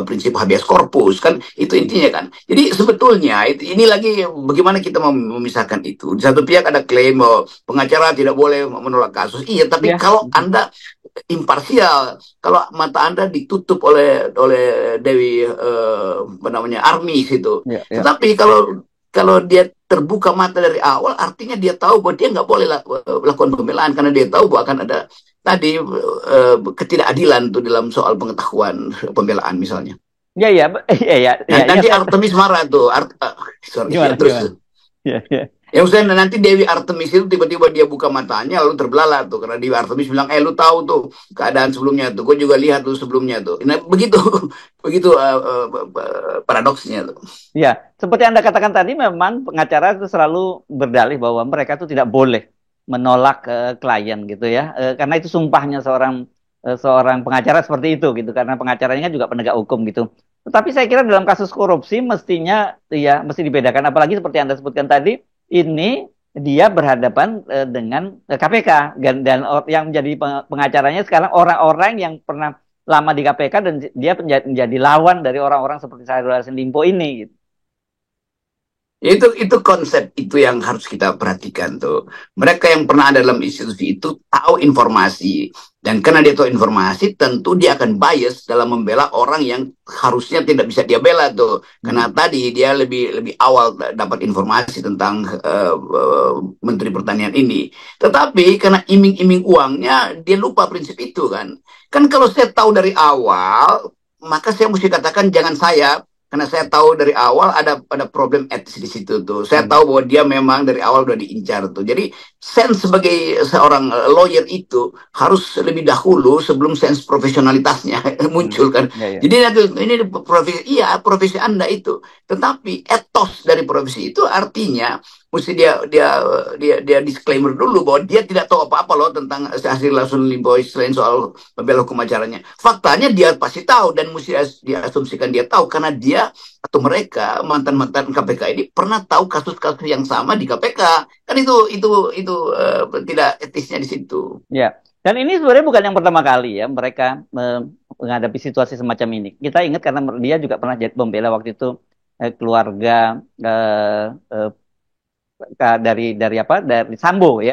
prinsip habeas corpus kan itu intinya kan. Jadi sebetulnya ini lagi bagaimana kita memisahkan itu. Di satu pihak ada klaim bahwa pengacara tidak boleh menolak kasus. Iya, tapi Ya, kalau Anda imparsial, kalau mata Anda ditutup oleh Dewi apa namanya Armis itu. ya, ya. Tetapi kalau kalau dia terbuka mata dari awal, artinya dia tahu bahwa dia nggak boleh lakukan pembelaan karena dia tahu bahwa akan ada tadi ketidakadilan tuh dalam soal pengetahuan pembelaan misalnya. Ya, ya, ya, ya, ya, ya, Nanti Artemis marah tuh, sorry ya gimana, terus. gimana? Ya, ya. Yang saya nanti Dewi Artemis itu tiba-tiba dia buka matanya lalu terbelalak tuh karena Dewi Artemis bilang, lu tahu tuh keadaan sebelumnya tuh, gue juga lihat tuh sebelumnya tuh. Nah begitu begitu paradoksnya tuh. Ya, seperti Anda katakan tadi, memang pengacara itu selalu berdalih bahwa mereka itu tidak boleh menolak klien gitu ya, karena itu sumpahnya seorang pengacara seperti itu gitu, karena pengacaranya kan juga penegak hukum gitu. Tetapi saya kira dalam kasus korupsi mestinya ya mesti dibedakan, apalagi seperti Anda sebutkan tadi, ini dia berhadapan dengan KPK yang menjadi pengacaranya sekarang orang-orang yang pernah lama di KPK dan dia menjadi lawan dari orang-orang seperti Syahrul Yassin Limpo ini gitu. Itu konsep itu yang harus kita perhatikan tuh. Mereka yang pernah ada dalam institusi itu tahu informasi dan karena dia tahu informasi tentu dia akan bias dalam membela orang yang harusnya tidak bisa dia bela tuh. Karena Hmm. tadi dia lebih lebih awal dapat informasi tentang Menteri Pertanian ini. Tetapi karena iming-iming uangnya dia lupa prinsip itu kan. Kan kalau saya tahu dari awal maka saya mesti katakan jangan saya karena saya tahu dari awal ada problem etis di situ tuh. Saya Hmm. tahu bahwa dia memang dari awal udah diincar tuh. Jadi sense sebagai seorang lawyer itu harus lebih dahulu sebelum sense profesionalitasnya Hmm. muncul kan. Ya, ya. Jadi ini profesi, iya profesi Anda itu. Tetapi etos dari profesi itu artinya mesti dia disclaimer dulu bahwa dia tidak tahu apa-apa loh tentang hasil Lawson Limboy selain soal pembela hukum acaranya. Faktanya dia pasti tahu dan mesti diasumsikan dia tahu karena dia atau mereka mantan-mantan KPK ini pernah tahu kasus-kasus yang sama di KPK. Kan itu tidak etisnya di situ. Ya. Dan ini sebenarnya bukan yang pertama kali ya mereka menghadapi situasi semacam ini. Kita ingat karena dia juga pernah jadi pembela waktu itu keluarga dari apa dari Sambo ya.